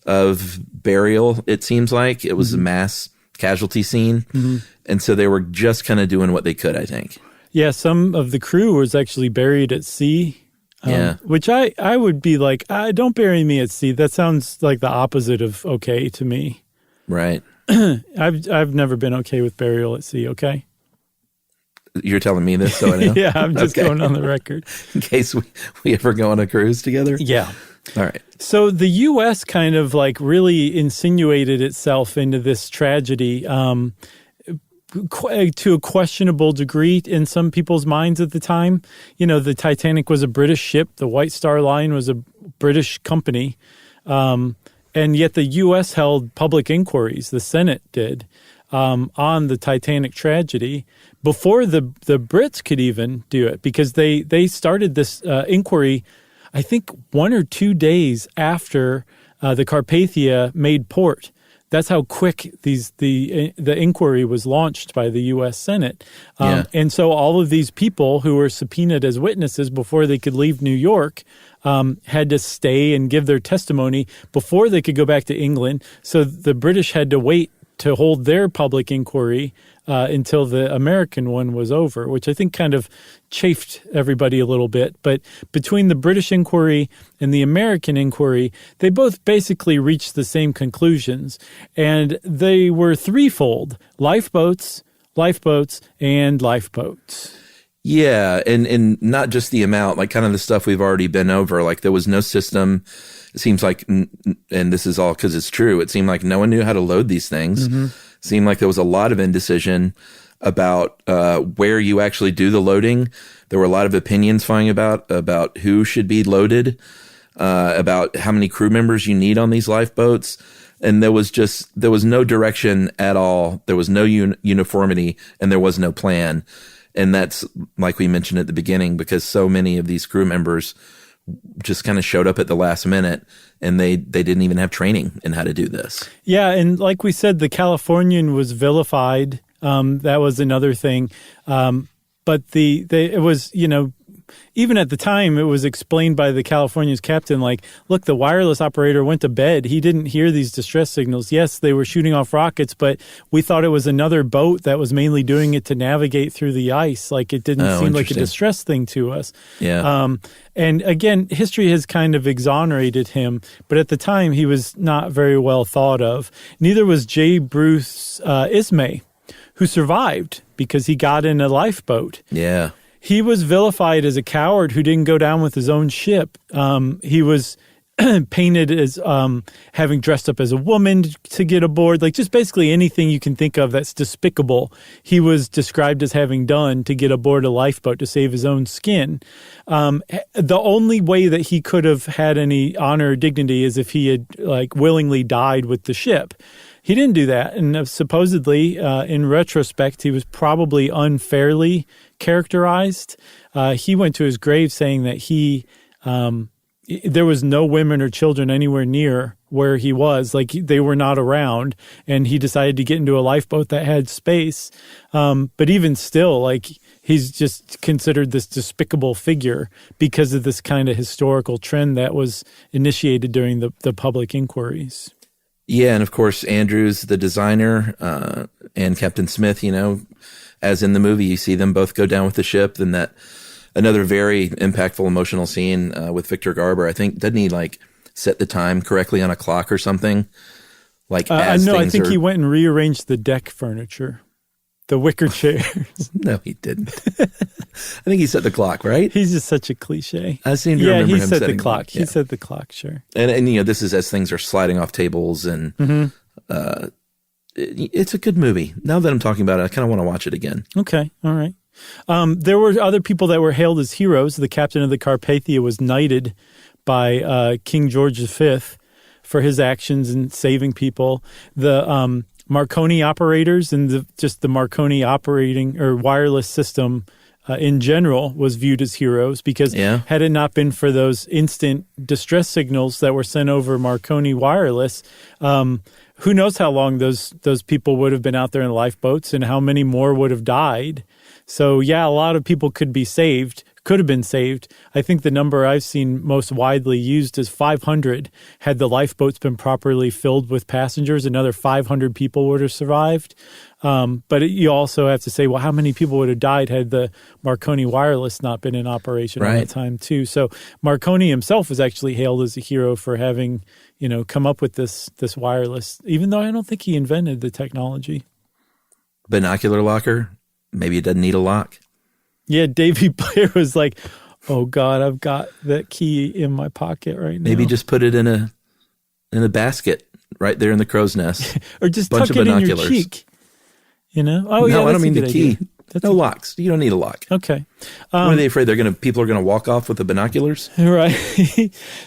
of burial, it seems like. It was a mass casualty scene. Mm-hmm. And so they were just kind of doing what they could, I think. Yeah, some of the crew was actually buried at sea. Which I would be like, don't bury me at sea. That sounds like the opposite of okay to me. Right. I've never been okay with burial at sea, okay? You're telling me this, so I know? Yeah, I'm just going on the record. In case we ever go on a cruise together? Yeah. All right. So the U.S. kind of really insinuated itself into this tragedy to a questionable degree in some people's minds at the time. The Titanic was a British ship. The White Star Line was a British company. And yet the U.S. held public inquiries, the Senate did, on the Titanic tragedy before the Brits could even do it, because they started this inquiry, I think 1 or 2 days after the Carpathia made port. That's how quick the inquiry was launched by the U.S. Senate. And so all of these people who were subpoenaed as witnesses before they could leave New York had to stay and give their testimony before they could go back to England. So the British had to wait to hold their public inquiry until the American one was over, which I think kind of chafed everybody a little bit. But between the British inquiry and the American inquiry, they both basically reached the same conclusions. And they were threefold: lifeboats, and lifeboats. Yeah, and not just the amount, like kind of the stuff we've already been over. Like there was no system. It seems like, and this is all because it's true, it seemed like no one knew how to load these things. Mm-hmm. It seemed like there was a lot of indecision about where you actually do the loading. There were a lot of opinions flying about who should be loaded, about how many crew members you need on these lifeboats. And there was no direction at all. There was no uniformity, and there was no plan. And that's, like we mentioned at the beginning, because so many of these crew members just kind of showed up at the last minute, and they didn't even have training in how to do this. Yeah, and like we said, the Californian was vilified. That was another thing. But it was, even at the time, it was explained by the California's captain, like, look, the wireless operator went to bed. He didn't hear these distress signals. Yes, they were shooting off rockets, but we thought it was another boat that was mainly doing it to navigate through the ice. Like, it didn't seem like a distress thing to us. Yeah. And again, history has kind of exonerated him, but at the time, he was not very well thought of. Neither was J. Bruce Ismay, who survived because he got in a lifeboat. Yeah. He was vilified as a coward who didn't go down with his own ship. He was painted as having dressed up as a woman to get aboard, like just basically anything you can think of that's despicable. He was described as having done to get aboard a lifeboat to save his own skin. The only way that he could have had any honor or dignity is if he had willingly died with the ship. He didn't do that, and supposedly, in retrospect, he was probably unfairly characterized. He went to his grave saying that there was no women or children anywhere near where he was, like they were not around, and he decided to get into a lifeboat that had space. But even still, he's just considered this despicable figure because of this kind of historical trend that was initiated during the public inquiries. Yeah, and of course, Andrews, the designer, and Captain Smith, as in the movie, you see them both go down with the ship. Then another very impactful emotional scene with Victor Garber. I think, doesn't he set the time correctly on a clock or something? I think he went and rearranged the deck furniture. The wicker chairs. No, he didn't. I think he set the clock, right? He's just such a cliche. I seem to remember him setting the clock. He set the clock, sure. And this is as things are sliding off tables, and it's a good movie. Now that I'm talking about it, I kind of want to watch it again. Okay, all right. There were other people that were hailed as heroes. The captain of the Carpathia was knighted by King George V for his actions in saving people. The Marconi operators and the Marconi operating or wireless system in general was viewed as heroes because had it not been for those instant distress signals that were sent over Marconi wireless, who knows how long those people would have been out there in lifeboats and how many more would have died. So a lot of people could have been saved. I think the number I've seen most widely used is 500. Had the lifeboats been properly filled with passengers, another 500 people would have survived. But you also have to say, well, how many people would have died had the Marconi wireless not been in operation at that time too? So Marconi himself was actually hailed as a hero for having, come up with this wireless, even though I don't think he invented the technology. Binocular locker, maybe it doesn't need a lock. Yeah, Davy Blair was like, oh, God, I've got that key in my pocket right now. Maybe just put it in a basket right there in the crow's nest. Or just tuck it in your cheek. Oh, no, yeah, I don't mean the key. Idea. No locks. You don't need a lock. Okay. What are they afraid people are going to walk off with the binoculars? Right.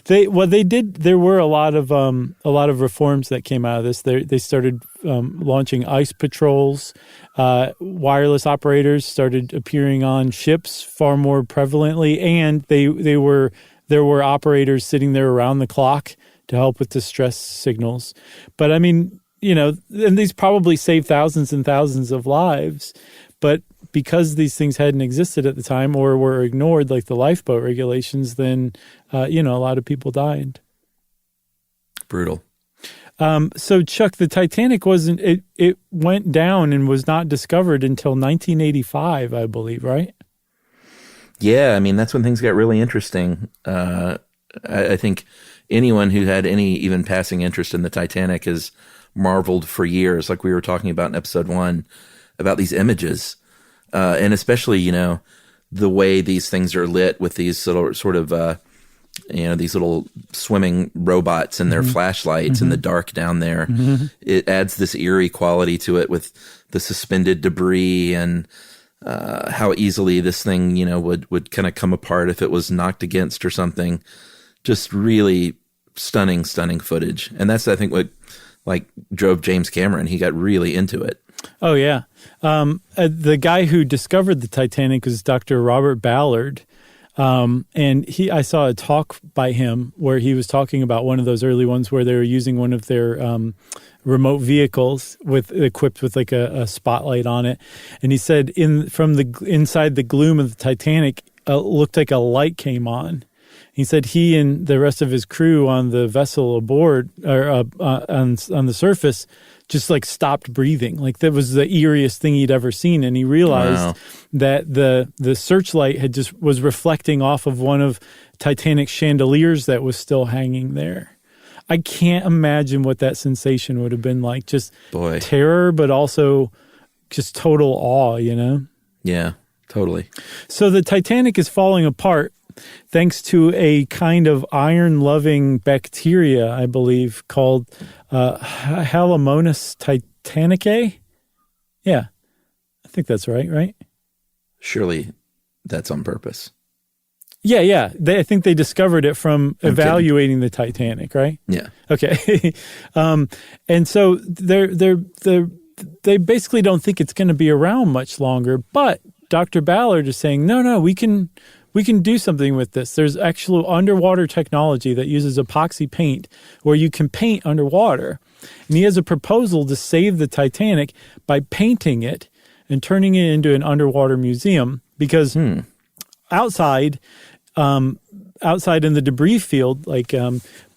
They did. There were a lot of reforms that came out of this. They started launching ice patrols. Wireless operators started appearing on ships far more prevalently, and there were operators sitting there around the clock to help with distress signals. But I mean, and these probably saved thousands and thousands of lives. But because these things hadn't existed at the time or were ignored, like the lifeboat regulations, then, a lot of people died. Brutal. So Chuck, the Titanic it went down and was not discovered until 1985, I believe, right? Yeah, I mean, that's when things got really interesting. I think anyone who had any even passing interest in the Titanic has marveled for years, like we were talking about in episode 1, about these images. And especially, the way these things are lit with these little sort of, these little swimming robots and their flashlights in the dark down there. It adds this eerie quality to it with the suspended debris and how easily this thing, would kind of come apart if it was knocked against or something. Just really stunning footage. And that's, I think, what drove James Cameron. He got really into it. Oh, yeah. The guy who discovered the Titanic was Dr. Robert Ballard. And I saw a talk by him where he was talking about one of those early ones where they were using one of their remote vehicles equipped with like a spotlight on it. And he said inside the gloom of the Titanic, looked like a light came on. He said he and the rest of his crew on the vessel aboard or on the surface just like stopped breathing. Like that was the eeriest thing he'd ever seen. And he realized that the searchlight was reflecting off of one of Titanic's chandeliers that was still hanging there. I can't imagine what that sensation would have been like. Just terror, but also just total awe, Yeah, totally. So the Titanic is falling apart thanks to a kind of iron-loving bacteria, I believe, called Halomonas titanicae. Yeah, I think that's right? Surely that's on purpose. Yeah. I think they discovered it from evaluating the Titanic, right? Yeah. Okay. And so they basically don't think it's going to be around much longer, but Dr. Ballard is saying, no, we can do something with this. There's actual underwater technology that uses epoxy paint where you can paint underwater. And he has a proposal to save the Titanic by painting it and turning it into an underwater museum because outside in the debris field,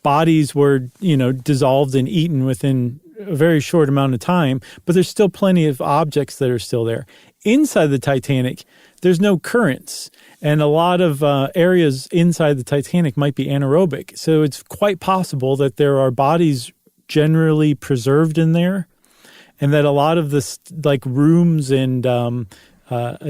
bodies were, dissolved and eaten within a very short amount of time, but there's still plenty of objects that are still there. Inside the Titanic, there's no currents. And a lot of areas inside the Titanic might be anaerobic. So it's quite possible that there are bodies generally preserved in there and that a lot of the rooms and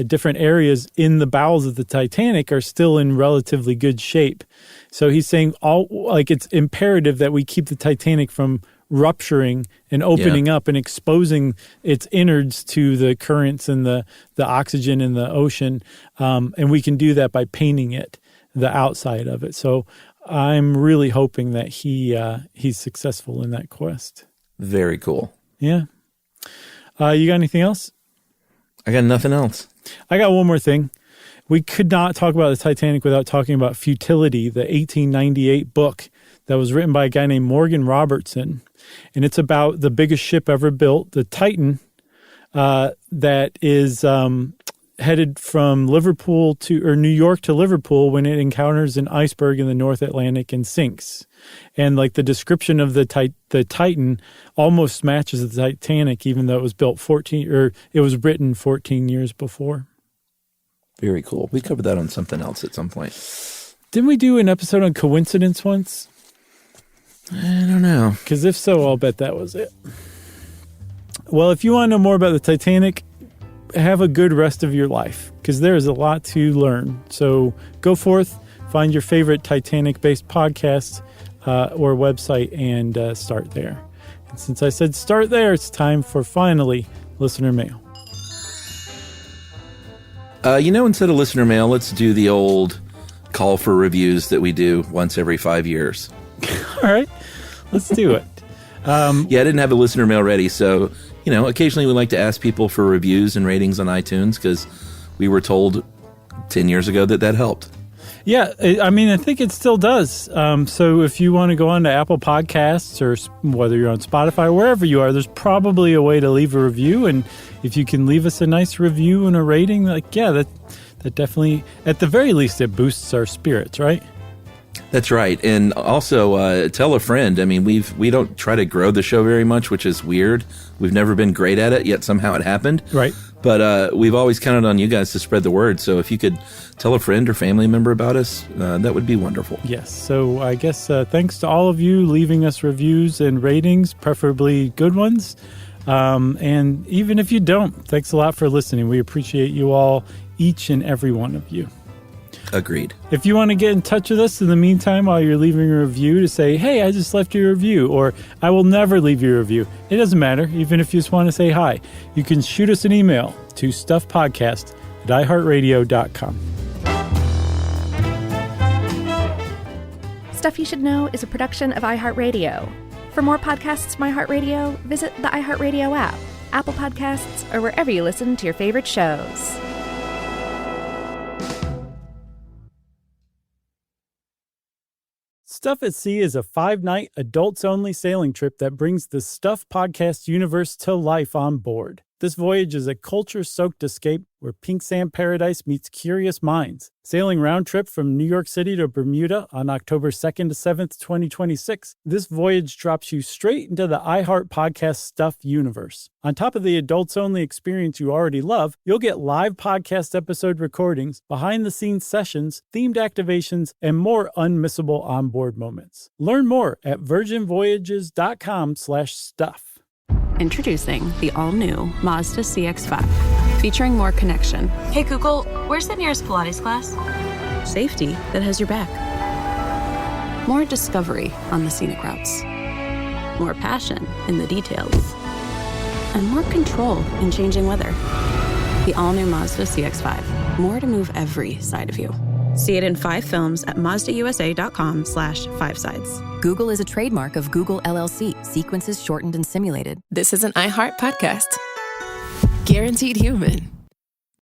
different areas in the bowels of the Titanic are still in relatively good shape. So he's saying it's imperative that we keep the Titanic from rupturing and opening up and exposing its innards to the currents and the oxygen in the ocean. And we can do that by painting it, the outside of it. So I'm really hoping that he's successful in that quest. Very cool. Yeah. You got anything else? I got nothing else. I got one more thing. We could not talk about the Titanic without talking about Futility, the 1898 book that was written by a guy named Morgan Robertson. And it's about the biggest ship ever built, the Titan, that is headed from New York to Liverpool when it encounters an iceberg in the North Atlantic and sinks. And the description of the Titan almost matches the Titanic, even though it was written 14 years before. Very cool. We covered that on something else at some point. Didn't we do an episode on coincidence once? I don't know. Because if so, I'll bet that was it. Well, if you want to know more about the Titanic, have a good rest of your life because there is a lot to learn. So go forth, find your favorite Titanic-based podcast or website and start there. And since I said start there, it's time for finally listener mail. Instead of listener mail, let's do the old call for reviews that we do once every 5 years. All right, let's do it. I didn't have a listener mail ready, so occasionally we like to ask people for reviews and ratings on iTunes because we were told 10 years ago that helped. Yeah, I think it still does. So if you want to go on to Apple Podcasts or whether you're on Spotify, wherever you are, there's probably a way to leave a review. And if you can leave us a nice review and a rating, that definitely, at the very least, it boosts our spirits, right? That's right. And also tell a friend. I mean, we don't try to grow the show very much, which is weird. We've never been great at it, yet somehow it happened. Right. But we've always counted on you guys to spread the word. So if you could tell a friend or family member about us, that would be wonderful. Yes. So I guess thanks to all of you leaving us reviews and ratings, preferably good ones. And even if you don't, thanks a lot for listening. We appreciate you all, each and every one of you. Agreed. If you want to get in touch with us in the meantime while you're leaving a review to say, hey, I just left you a review, or I will never leave you a review. It doesn't matter, even if you just want to say hi. You can shoot us an email to stuffpodcast@iheartradio.com. Stuff You Should Know is a production of iHeartRadio. For more podcasts from iHeartRadio, visit the iHeartRadio app, Apple Podcasts, or wherever you listen to your favorite shows. Stuff at Sea is a 5-night, adults-only sailing trip that brings the Stuff Podcast universe to life on board. This voyage is a culture-soaked escape where pink sand paradise meets curious minds. Sailing round trip from New York City to Bermuda on October 2nd to 7th, 2026, this voyage drops you straight into the iHeart Podcast Stuff universe. On top of the adults-only experience you already love, you'll get live podcast episode recordings, behind-the-scenes sessions, themed activations, and more unmissable onboard moments. Learn more at virginvoyages.com/stuff. Introducing the all-new Mazda CX-5, featuring more connection, Hey Google, where's the nearest Pilates class? safety that has your back, more discovery on the scenic routes, more passion in the details, and more control in changing weather. The all-new Mazda CX-5, more to move every side of you. See it in 5 films at MazdaUSA.com/5sides. Google is a trademark of Google LLC. Sequences shortened and simulated. This is an iHeart podcast. Guaranteed human.